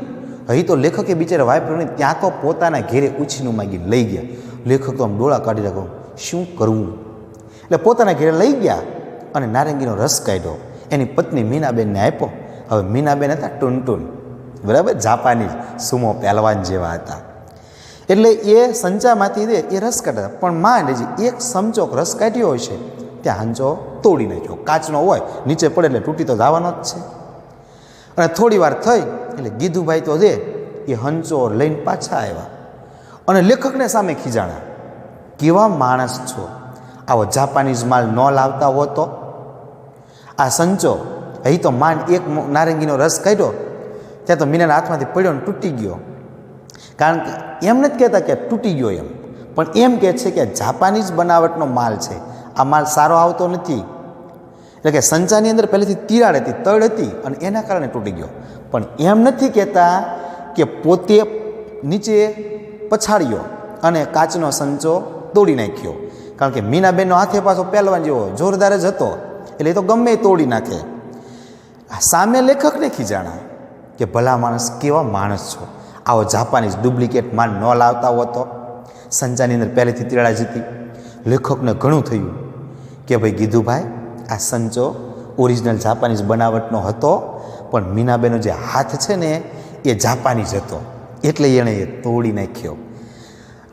હઈ તો લેખકે બિચારા વાપર્યો ત્યાં તો પોતાના ઘેરે ઉછીનું માગી લઈ ગયા. લેખક તો આમ ડોળા કાઢી રાખો શું કરવું. એટલે પોતાના ઘેરે લઈ ગયા અને નારંગીનો રસ કાઢ્યો, એની પત્ની મીનાબેનને આપ્યો. હવે મીનાબેન હતા ટૂનટૂન, બરાબર, જાપાનીઝ સુમો પહેલવાન જેવા હતા. એટલે એ સંચામાંથી દે એ રસ કાઢતા પણ માંડ હજી એક સમચો રસ કાઢ્યો હોય છે ત્યાં હંચો તોડી નાખ્યો. કાચનો હોય નીચે પડે એટલે તૂટી તો જવાનો જ છે. અને થોડી વાર થઈ એટલે ગીધુભાઈ તો દે એ હંચો લઈને પાછા આવ્યા અને લેખકને સામે ખીજાણા, કેવા માણસ છો, આવો જાપાનીઝ માલ ન લાવતા હો તો. આ સંચો અહીં તો માંડ એક નારંગીનો રસ કાઢ્યો ત્યાં તો મીનાના હાથમાંથી પડ્યો ને તૂટી ગયો. કારણ કે એમ નથી કહેતા કે તૂટી ગયો એમ, પણ એમ કહે છે કે જાપાનીઝ બનાવટનો માલ છે, આ માલ સારો આવતો નથી. એટલે કે સંચાની અંદર પહેલેથી તિરાડ હતી, તડ હતી અને એના કારણે તૂટી ગયો. પણ એમ નથી કહેતા કે પોતે નીચે પછાડ્યો અને કાચનો સંચો તોડી નાખ્યો. કારણ કે મીનાબેનનો હાથે પાછો પહેલવાન જેવો જોરદાર જ હતો એટલે એ તો ગમે તોડી નાખે. સામે લેખકને ખીજાણા કે ભલા માણસ, કેવા માણસ છો, આવો જાપાનીઝ ડુપ્લિકેટ માલ ન લાવતા હો તો. સંચાની અંદર પહેલેથી તિરાડ જ હતી. લેખકને ઘણું થયું કે ભાઈ ગીધુભાઈ આ સંચો ઓરિજિનલ જાપાનીઝ બનાવટનો હતો પણ મીનાબેનનો જે હાથ છે ને એ જાપાનીઝ હતો એટલે એણે એ તોડી નાખ્યો.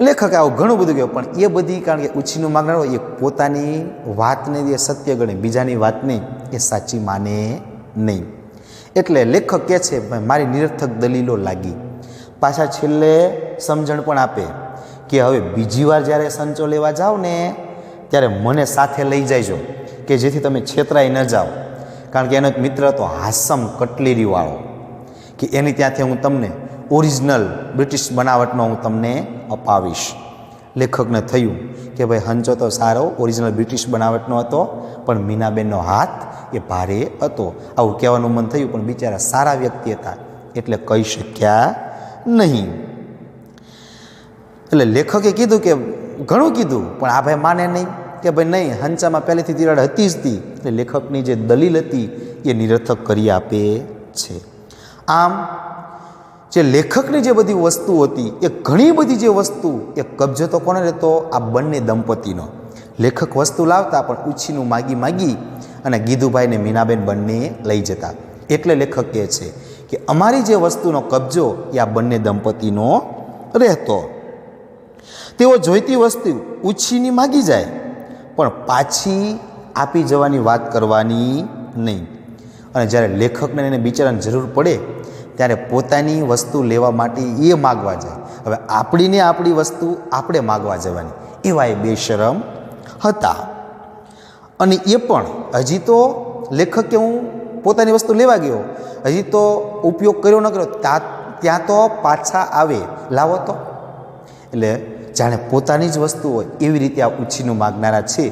લેખકે આવું ઘણું બધું કહ્યું પણ એ બધી કારણ કે ઉછીનું માગનાર હોય એ પોતાની વાતને એ સત્ય ગણે, બીજાની વાતને એ સાચી માને નહીં. એટલે લેખક કહે છે ભાઈ મારી નિરર્થક દલીલો લાગી. પાછા છેલ્લે સમજણ પણ આપે કે હવે બીજી વાર જ્યારે સંચો લેવા જાઓ ને ત્યારે મને સાથે લઈ જજો કે જેથી તમે છેતરાઈ ન જાઓ. કારણ કે એનો એક મિત્ર હતો હાસમ કટલેરીવાળો, કે એની ત્યાંથી હું તમને ઓરિજિનલ બ્રિટિશ બનાવટનો હું તમને અપાવીશ. લેખકને થયું કે ભાઈ હંચો તો સારો ઓરિજિનલ બ્રિટિશ બનાવટનો હતો, પણ મીનાબેનનો હાથ એ ભારે હતો. આવું કહેવાનું મન થયું, પણ બિચારા સારા વ્યક્તિ હતા એટલે કહી શક્યા નહીં. એટલે લેખકે કીધું કે ઘણું કીધું, પણ આ ભાઈ માને નહીં કે ભાઈ નહીં, હંચામાં પહેલેથી તિરાડ હતી જ હતી. એટલે લેખકની જે દલીલ હતી એ નિરર્થક કરી આપે છે. આમ જે લેખકની જે બધી વસ્તુ હતી એ ઘણી બધી જે વસ્તુ એ કબજો તો કોને રહેતો? આ બંને દંપતીનો. લેખક વસ્તુ લાવતા પણ ઉછીનું માગી માગી અને ગીધુભાઈને મીનાબેન બંને લઈ જતા. એટલે લેખક કહે છે કે અમારી જે વસ્તુનો કબજો એ આ બંને દંપતીનો રહેતો. તેઓ જોઈતી વસ્તુ ઉછીની માગી જાય પણ પાછી આપી જવાની વાત કરવાની નહીં. અને જ્યારે લેખકને એને બિચારાને જરૂર પડે ત્યારે પોતાની વસ્તુ લેવા માટે એ માગવા જાય. હવે આપણી વસ્તુ આપણે માગવા જવાની, એવા એ બેશરમ હતા. અને એ પણ હજી તો લેખક કે હું પોતાની વસ્તુ લેવા ગયો, હજી તો ઉપયોગ કર્યો ન કર્યો, ત્યાં તો પાછા આવે લાવો તો. એટલે જાણે પોતાની જ વસ્તુ હોય એવી રીતે આ ઉછીનું માગનારા છે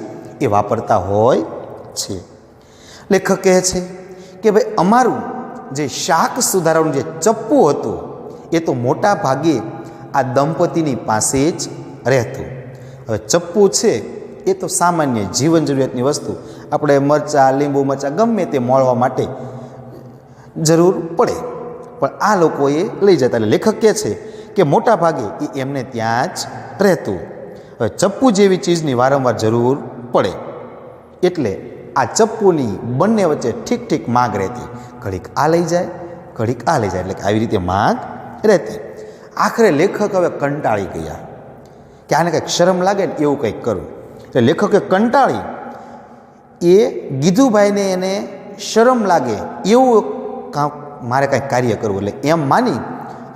એ વાપરતા હોય છે. લેખક કહે છે કે ભાઈ અમારું જે શાક સુધારવાનું જે ચપ્પુ હતું એ તો મોટા ભાગે આ દંપતીની પાસે જ રહેતું. હવે ચપ્પુ છે એ તો સામાન્ય જીવન જરૂરિયાતની વસ્તુ, આપણે મરચાં, લીંબુ મરચાં ગમે તે મોળવા માટે જરૂર પડે, પણ આ લોકોએ લઈ જતા. એટલે લેખક કહે છે કે મોટા ભાગે એ એમને ત્યાં જ રહેતું. હવે ચપ્પુ જેવી ચીજની વારંવાર જરૂર પડે એટલે આ ચપ્પુની બંને વચ્ચે ઠીક ઠીક માગ રહેતી. ઘડીક આ લઈ જાય, ઘડીક આ લઈ જાય, એટલે આવી રીતે માગ રહેતી. આખરે લેખક હવે કંટાળી ગયા કે આને કંઈક શરમ લાગે ને એવું કંઈક કરું. એટલે લેખકે કંટાળી એ ગીધુભાઈને એને શરમ લાગે એવું કામ મારે કાંઈક કાર્ય કરવું. એટલે એમ માની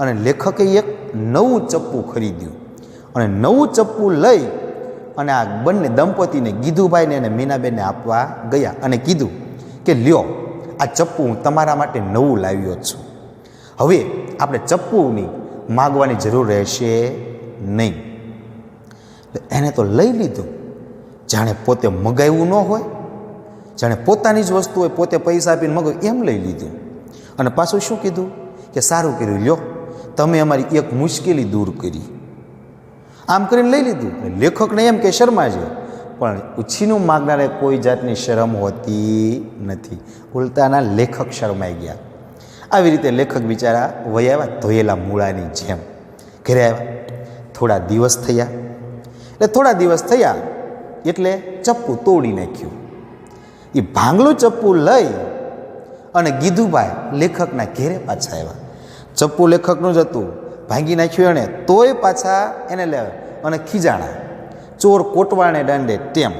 અને લેખકે એક નવું ચપ્પુ ખરીદ્યું અને નવું ચપ્પુ લઈ અને આ બંને દંપતીને ગીધુભાઈને અને મીનાબેનને આપવા ગયા અને કીધું કે લ્યો આ ચપ્પુ હું તમારા માટે નવું લાવ્યો છું. હવે આપણે ચપ્પુની માગવાની જરૂર રહેશે નહીં. એને તો લઈ લીધું, જાણે પોતે મગાવ્યું ન હોય, જાણે પોતાની જ વસ્તુ હોય, પોતે પૈસા આપીને મગાવ્યું એમ લઈ લીધું. અને પાછું શું કીધું કે સારું કર્યું, લ્યો તમે અમારી એક મુશ્કેલી દૂર કરી. આમ કરીને લઈ લીધું. લેખકને એમ કે શરમા છે, પણ ઉછીનું માગનારે કોઈ જાતની શરમ હોતી નથી. ઉલટાના લેખક શરમાઈ ગયા. આવી રીતે લેખક બિચારા વહી આવ્યા ધોયેલા મૂળાની જેમ ઘરે આવ્યા. થોડા દિવસ થયા એટલે ચપ્પુ તોડી નાખ્યું. એ ભાંગલું ચપ્પુ લઈ અને ગીધુભાઈ લેખકના ઘેરે પાછા આવ્યા. ચપ્પુ લેખકનું જ હતું, ભાંગી નાખ્યું એણે, તોય પાછા એને લેવા અને ખીજાણા. ચોર કોટવાણે દાંડે તેમ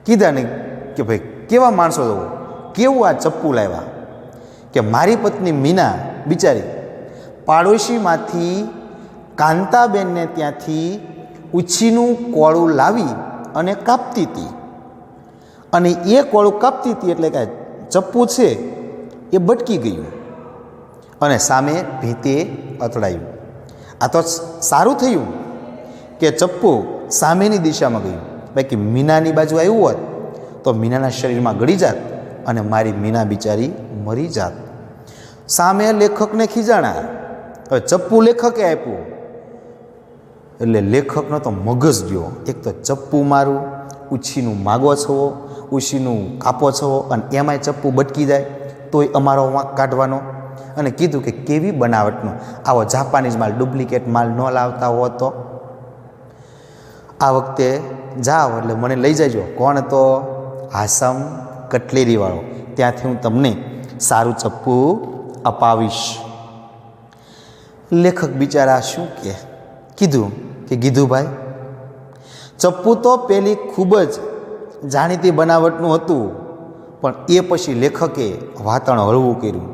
કીધા ને કે ભાઈ કેવા માણસો છો, કેવું આ ચપ્પુ લાવ્યા? કે મારી પત્ની મીના બિચારી પાડોશીમાંથી કાંતાબેનને ત્યાંથી ઉછીનું કોળું લાવી અને કાપતી હતી, અને એ કોળું કાપતી હતી એટલે કે ચપ્પુ છે એ બટકી ગયું અને સામે ભીતે અથડાયું. આ તો સારું થયું કે ચપ્પુ સામેની દિશામાં ગયું, બાકી મીનાની બાજુ આવ્યું હોત તો મીનાના શરીરમાં ગળી જાત અને મારી મીના બિચારી મરી જાત. સામે લેખકને ખીજાણા. હવે ચપ્પુ લેખકે આપ્યું એટલે લેખકનો તો મગજ ગયો. એક તો ચપ્પુ મારું, ઉછીનું માગો છો, ઉછીનું કાપો છો, અને એમાંય ચપ્પુ બટકી જાય તોય અમારો વાંક કાઢવાનો. અને કીધું કે કેવી બનાવટનો આવો જાપાનીઝ માલ, ડુપ્લિકેટ માલ ન લાવતા હો તો આ વખતે જાઓ એટલે મને લઈ જજો. કોણ તો હાસમ કટલેરીવાળો, ત્યાંથી હું તમને સારું ચપ્પુ અપાવીશ. લેખક બિચારા શું કીધું કે ગીધુભાઈ ચપ્પુ તો પેલી ખૂબ જ જાણીતી બનાવટનું હતું, પણ એ પછી લેખકે વાતણ હળવું કર્યું,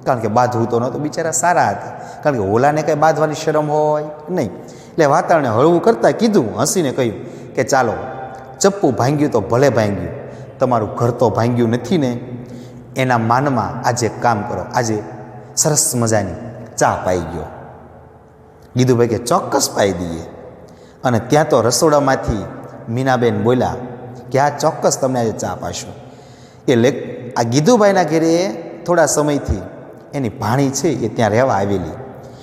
કારણ કે બાંધવું તો નહોતું. બિચારા સારા હતા, કારણ કે ઓલાને કંઈ બાંધવાની શરમ હોય નહીં. એટલે એટલે વાતાવરણને હળવું કરતાં કીધું, હસીને કહ્યું કે ચાલો, ચપ્પુ ભાંગ્યું તો ભલે ભાંગ્યું, તમારું ઘર તો ભાંગ્યું નથી ને. એના માનમાં આજે એક કામ કરો, આજે સરસ મજાની ચા પાઈ ગયો. ગીધુભાઈ કે ચોક્કસ પાઈ દઈએ. અને ત્યાં તો રસોડામાંથી મીનાબેન બોલ્યા કે આ ચોક્કસ તમને આજે ચા પાશું. આ ગીધુભાઈના ઘરે થોડા સમયથી એની ભાણી છે એ ત્યાં રહેવા આવેલી.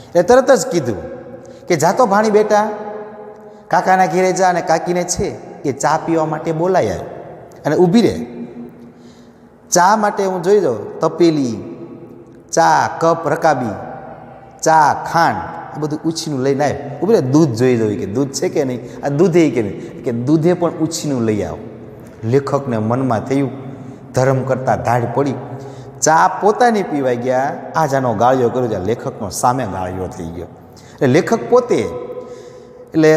એટલે તરત જ કીધું કે જાતો ભાણી બેટા, કાકાના ઘેરે જા અને કાકીને છે એ ચા પીવા માટે બોલાય અને ઊભી રહે. ચા માટે હું જોઈ જાઉં, તપેલી, ચા, કપ, રકાબી, ચા, ખાંડ, આ બધું ઉછીનું લઈને આવે. ઊભી રહે, દૂધ જોઈ જવું કે દૂધ છે કે નહીં, આ દૂધે કે નહીં, કે દૂધે પણ ઉછીનું લઈ આવો. લેખકને મનમાં થયું, ધર્મ કરતાં ધાડ પડી. ચા પોતાની પીવાઈ ગયા, આ જાનો ગાળિયો કર્યો છે, લેખકનો સામે ગાળિયો થઈ ગયો. એટલે લેખક પોતે, એટલે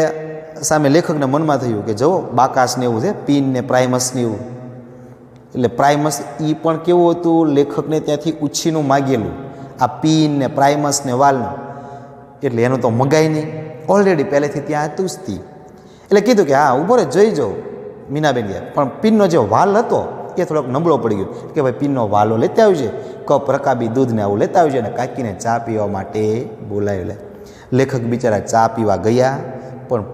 સામે લેખકને મનમાં થયું કે જુઓ બાકાસને એવું છે, પીન ને પ્રાઇમસને એવું. એટલે પ્રાઇમસ એ પણ કેવું હતું, લેખકને ત્યાંથી ઉછીનું માગેલું, આ પીન ને પ્રાઇમસ ને વાલનું. એટલે એનું તો મગાય નહીં, ઓલરેડી પહેલેથી ત્યાં હતું જ તી. એટલે કીધું કે હા ઊભો રે, જોઈ જાઉં. મીનાબેન ગયા, પણ પીનનો જે વાલ હતો એ થોડોક નબળો પડી ગયો કે ભાઈ પીનનો વાલો લેતા આવજે, કપ, રકાબી, દૂધને આવું લેતા આવજે, અને કાકીને ચા પીવા માટે બોલાવી. લેખક બિચારા ચા પીવા ગયા, પણ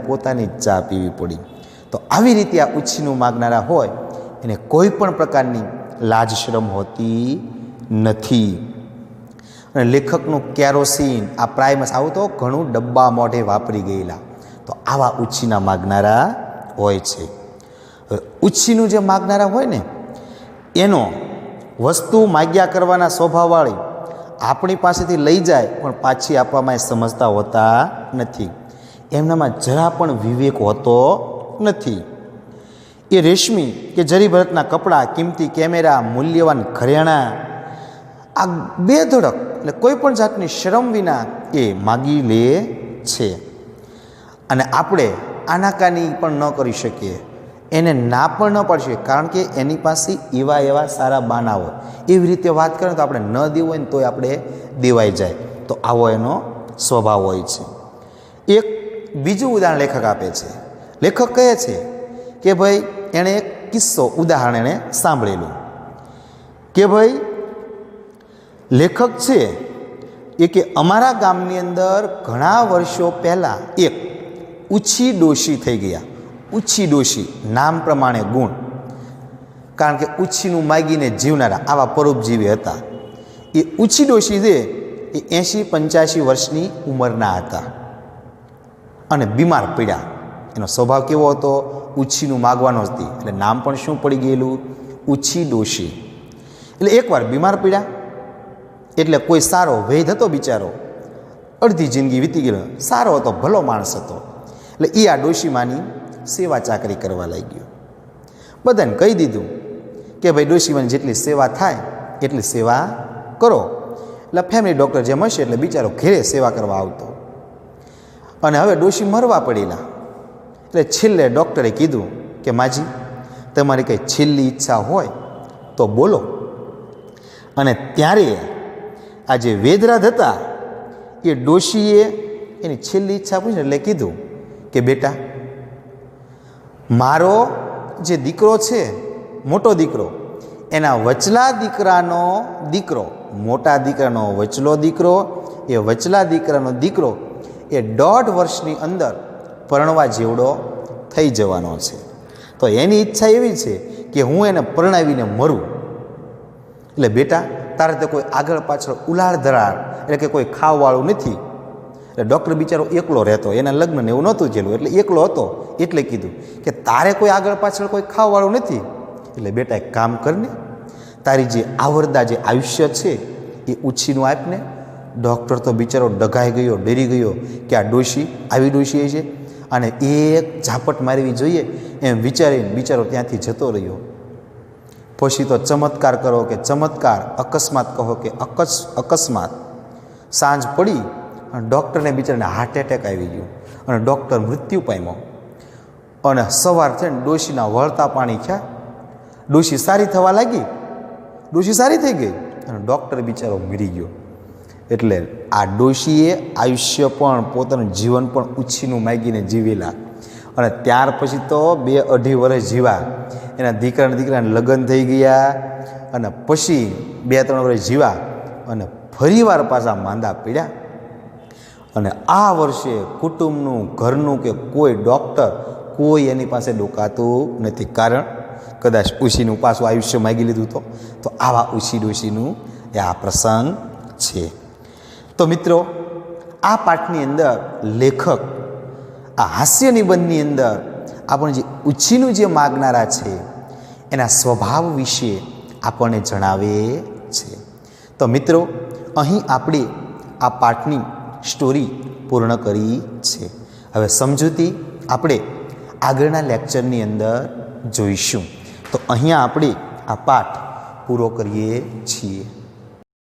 પોતાની જ ચા પીવી પડી. તો આવી રીતે આ ઉછીનું માગનારા હોય એને કોઈ પણ પ્રકારની લાજ શરમ હોતી નથી. અને લેખકનું કેરોસીન, આ પ્રાઇમસ, આવું તો ઘણું ડબ્બા મોઢે વાપરી ગયેલા. તો આવા ઉછીના માગનારા હોય છે. ઉછીનું જે માગનારા હોય ને એનો વસ્તુ માગ્યા કરવાના સ્વભાવવાળી આપણી પાસેથી લઈ જાય પણ પાછી આપવામાં એ સમજતા હોતા નથી. એમનામાં જરા પણ વિવેક હોતો નથી. એ રેશમી કે જરી ભરતના કપડાં, કિંમતી કેમેરા, મૂલ્યવાન ઘરેણાં, આ બેધડક, એટલે કોઈ પણ જાતની શરમ વિના એ માગી લે છે. અને આપણે આનાકાની પણ ન કરી શકીએ, એને ના પણ ન પાડી શકીએ, કારણ કે એની પાસે એવા સારા બાના હોય. એવી રીતે વાત કરે તો આપણે ન દેવું હોય ને તોય આપણે દેવાઈ જાય. તો આવો એનો સ્વભાવ હોય છે. એક બીજું ઉદાહરણ લેખક આપે છે. લેખક કહે છે કે ભાઈ એણે એક કિસ્સો, ઉદાહરણ એણે સાંભળેલું કે ભાઈ લેખક છે એ કે અમારા ગામની અંદર ઘણા વર્ષો પહેલાં એક ઉછી ડોશી થઈ ગયા. ઉછી ડોશી, નામ પ્રમાણે ગુણ, કારણ કે ઉછીનું માગીને જીવનારા આવા પરોપજીવી હતા. એ ઉછી ડોશી છે એ 80-85 વર્ષની ઉંમરના હતા અને બીમાર પડ્યા. એનો સ્વભાવ કેવો હતો? ઉછીનું માગવાનો જ હતી. એટલે નામ પણ શું પડી ગયેલું? ઉછી ડોશી. એટલે એકવાર બીમાર પડ્યા, એટલે કોઈ સારો વૈદ હતો બિચારો, અડધી જિંદગી વીતી ગયેલો, સારો હતો, ભલો માણસ હતો. એટલે એ આ ડોશીમાની સેવા ચાકરી કરવા લાગ્યો. બધાને કહી દીધું કે ભાઈ ડોશીમાની જેટલી સેવા થાય એટલી સેવા કરો. એટલે ફેમિલી ડૉક્ટર જેમ હશે એટલે બિચારો ઘેરે સેવા કરવા આવતો. અને હવે ડોશી મરવા પડેલા. એટલે છેલ્લે ડૉક્ટરે કીધું કે માજી, તમારી કંઈ છેલ્લી ઈચ્છા હોય તો બોલો. અને ત્યારે આ જે વેદરાજ હતા એ ડોશીએ એની છેલ્લી ઈચ્છા પૂછી એટલે કીધું કે બેટા, મારો જે દીકરો છે, મોટો દીકરો, એના વચલા દીકરાનો દીકરો, મોટા દીકરાનો વચલો દીકરો, એ વચલા દીકરાનો દીકરો એ 1.5 વર્ષની અંદર પરણવા જેવડો થઈ જવાનો છે. તો એની ઈચ્છા એવી છે કે હું એને પરણાવીને મરું. એટલે બેટા, તારે તો કોઈ આગળ પાછળ ઉલાળ ધરાળ એટલે કે કોઈ ખાવવાળું નથી. એટલે ડૉક્ટર બિચારો એકલો રહેતો, એના લગ્ન ને એવું નહોતું થયેલું, એટલે એકલો હતો. એટલે કીધું કે તારે કોઈ આગળ પાછળ કોઈ ખાવવાળું નથી, એટલે બેટા એક કામ કરને, તારી જે આવરદા જે આયુષ્ય છે એ ઉછીનું આપને. ડૉક્ટર તો બિચારો ડઘાઈ ગયો, ડરી ગયો કે આ ડોશી આવી ડોશી છે અને એક ઝાપટ મારવી જોઈએ એમ વિચારીને બિચારો ત્યાંથી જતો રહ્યો. પછી તો ચમત્કાર કરો કે ચમત્કાર, અકસ્માત કહો કે અકસ્માત, સાંજ પડી અને ડૉક્ટરને બિચારાને હાર્ટ એટેક આવી ગયો અને ડૉક્ટર મૃત્યુ પામ્યો. અને સવાર થઈને ડોશીના વળતા પાણી થયા, ડોશી સારી થવા લાગી, ડોશી સારી થઈ ગઈ અને ડૉક્ટર બિચારો મરી ગયો. એટલે આ ડોશીએ આયુષ્ય પણ પોતાનું જીવન પણ ઉછીનું માગીને જીવેલા અને ત્યાર પછી તો 2-2.5 વર્ષ જીવા. એના દીકરાને લગ્ન થઈ ગયા અને પછી 2-3 વર્ષ જીવા અને ફરીવાર પાછા માંદા પડ્યા. અને આ વર્ષે કુટુંબનું, ઘરનું કે કોઈ ડૉક્ટર કોઈ એની પાસે ડોકાતું નથી. કારણ કદાચ ઉછીનું પાછું આયુષ્ય માગી લીધું તો આવા ઉછી ડોશીનું એ આ પ્રસંગ છે. તો મિત્રો, આ પાઠની અંદર લેખક આ હાસ્ય નિબંધની અંદર આપણે જે ઉછીનું જે માગનારા છે એના સ્વભાવ વિશે આપણને જણાવે છે. તો મિત્રો, અહીં આપણે આ પાઠની સ્ટોરી પૂર્ણ કરી છે. હવે સમજૂતી આપણે આગળના લેક્ચરની અંદર જોઈશું. તો અહીંયા આપણે આ પાઠ પૂરો કરીએ છીએ.